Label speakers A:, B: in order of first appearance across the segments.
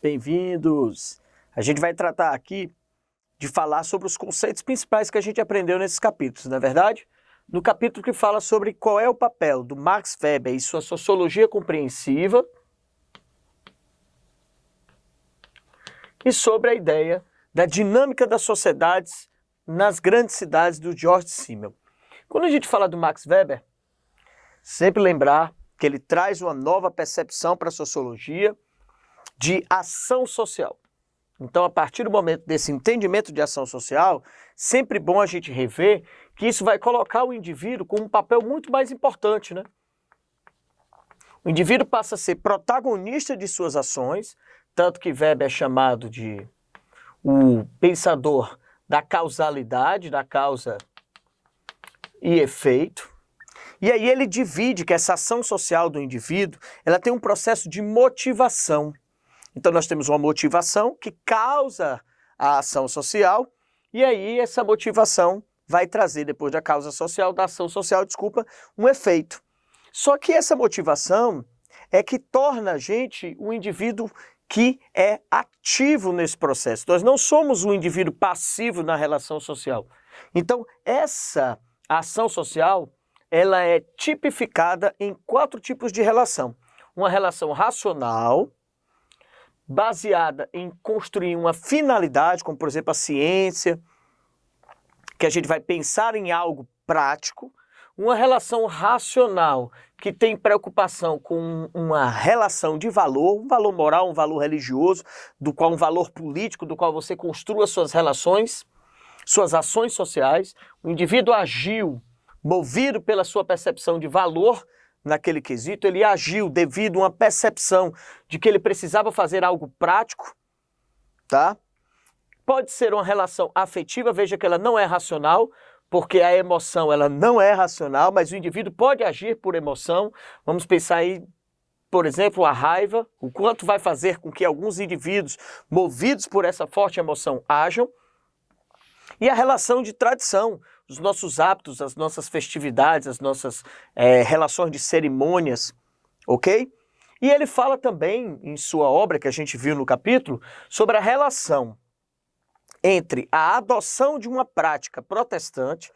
A: bem-vindos! A gente vai tratar aqui de falar sobre os conceitos principais que a gente aprendeu nesses capítulos, não é verdade? No capítulo que fala sobre qual é o papel do Max Weber e sua sociologia compreensiva e sobre a ideia da dinâmica das sociedades nas grandes cidades do George Simmel. Quando a gente fala do Max Weber, sempre lembrar que ele traz uma nova percepção para a sociologia de ação social. Então, a partir do momento desse entendimento de ação social, sempre bom a gente rever que isso vai colocar o indivíduo com um papel muito mais importante, né? O indivíduo passa a ser protagonista de suas ações, tanto que Weber é chamado de o pensador da causalidade, da causa e efeito. E aí ele divide que essa ação social do indivíduo, ela tem um processo de motivação. Então nós temos uma motivação que causa a ação social, e aí essa motivação vai trazer, depois da causa social, da ação social, um efeito. Só que essa motivação é que torna a gente um indivíduo que é ativo nesse processo. Nós não somos um indivíduo passivo na relação social. Então essa ação social, ela é tipificada em 4 tipos de relação. Uma relação racional, baseada em construir uma finalidade, como por exemplo a ciência, que a gente vai pensar em algo prático. Uma relação racional, que tem preocupação com uma relação de valor, um valor moral, um valor religioso, um valor político, do qual você construa suas relações, suas ações sociais. O indivíduo agiu movido pela sua percepção de valor naquele quesito, ele agiu devido a uma percepção de que ele precisava fazer algo prático, tá? Pode ser uma relação afetiva, veja que ela não é racional, porque a emoção ela não é racional, mas o indivíduo pode agir por emoção. Vamos pensar aí, por exemplo, a raiva, o quanto vai fazer com que alguns indivíduos movidos por essa forte emoção ajam. E a relação de tradição, os nossos hábitos, as nossas festividades, as nossas relações de cerimônias, ok? E ele fala também, em sua obra, que a gente viu no capítulo, sobre a relação entre a adoção de uma prática protestante,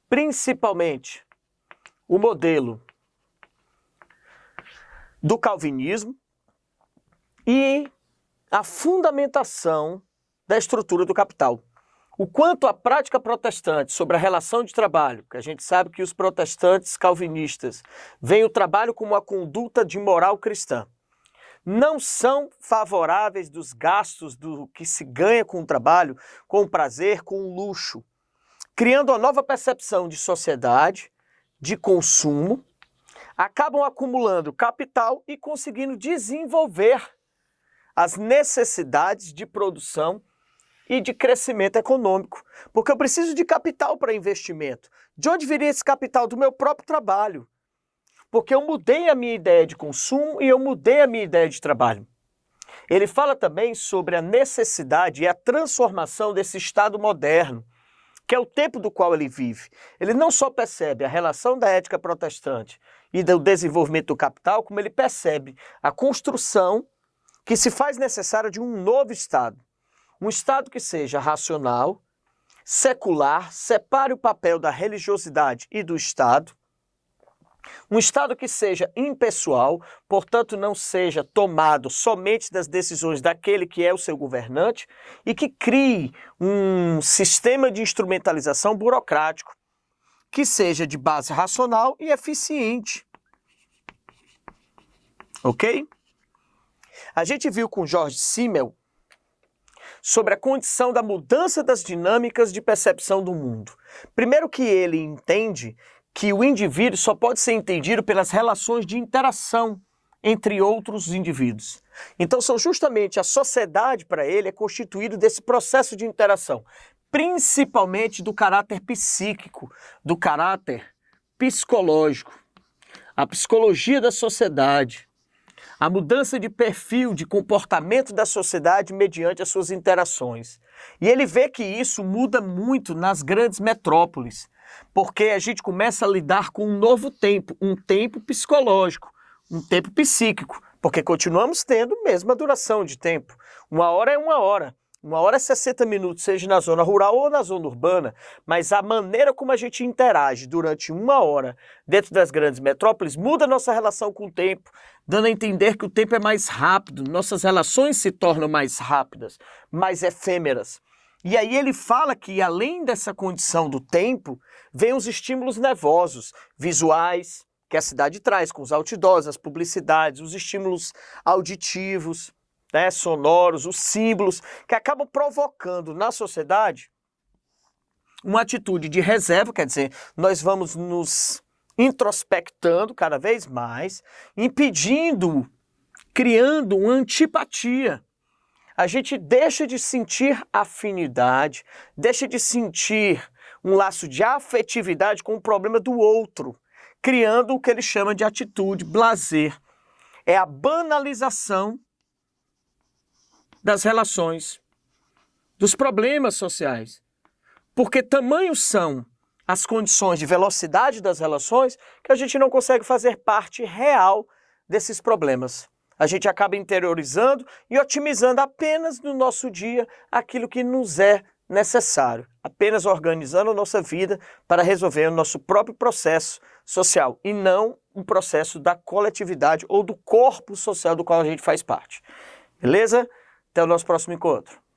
A: principalmente o modelo do calvinismo, e a fundamentação da estrutura do capital. O quanto a prática protestante sobre a relação de trabalho, que a gente sabe que os protestantes calvinistas veem o trabalho como uma conduta de moral cristã, não são favoráveis dos gastos do que se ganha com o trabalho, com o prazer, com o luxo, criando uma nova percepção de sociedade, de consumo, acabam acumulando capital e conseguindo desenvolver as necessidades de produção e de crescimento econômico, porque eu preciso de capital para investimento. De onde viria esse capital? Do meu próprio trabalho. Porque eu mudei a minha ideia de consumo e eu mudei a minha ideia de trabalho. Ele fala também sobre a necessidade e a transformação desse Estado moderno, que é o tempo do qual ele vive. Ele não só percebe a relação da ética protestante e do desenvolvimento do capital, como ele percebe a construção que se faz necessária de um novo Estado. Um Estado que seja racional, secular, separe o papel da religiosidade e do Estado. Um Estado que seja impessoal, portanto não seja tomado somente das decisões daquele que é o seu governante, e que crie um sistema de instrumentalização burocrático que seja de base racional e eficiente. Ok? A gente viu com George Simmel sobre a condição da mudança das dinâmicas de percepção do mundo. Primeiro que ele entende que o indivíduo só pode ser entendido pelas relações de interação entre outros indivíduos. Então são justamente a sociedade para ele é constituída desse processo de interação, principalmente do caráter psíquico, do caráter psicológico, a psicologia da sociedade, a mudança de perfil, de comportamento da sociedade mediante as suas interações. E ele vê que isso muda muito nas grandes metrópoles, porque a gente começa a lidar com um novo tempo, um tempo psicológico, um tempo psíquico, porque continuamos tendo a mesma duração de tempo. 1 hora é 1 hora. 1 hora é 60 minutos, seja na zona rural ou na zona urbana, mas a maneira como a gente interage durante 1 hora dentro das grandes metrópoles muda a nossa relação com o tempo, dando a entender que o tempo é mais rápido, nossas relações se tornam mais rápidas, mais efêmeras. E aí ele fala que além dessa condição do tempo, vem os estímulos nervosos, visuais, que a cidade traz, com os outdoors, as publicidades, os estímulos auditivos, né, sonoros, os símbolos, que acabam provocando na sociedade uma atitude de reserva, quer dizer, nós vamos nos introspectando cada vez mais, impedindo, criando uma antipatia. A gente deixa de sentir afinidade, deixa de sentir um laço de afetividade com o problema do outro, criando o que ele chama de atitude blasé. É a banalização das relações, dos problemas sociais. Porque tamanhos são as condições de velocidade das relações que a gente não consegue fazer parte real desses problemas. A gente acaba interiorizando e otimizando apenas no nosso dia aquilo que nos é necessário, apenas organizando a nossa vida para resolver o nosso próprio processo social e não o processo da coletividade ou do corpo social do qual a gente faz parte. Beleza? Até o nosso próximo encontro.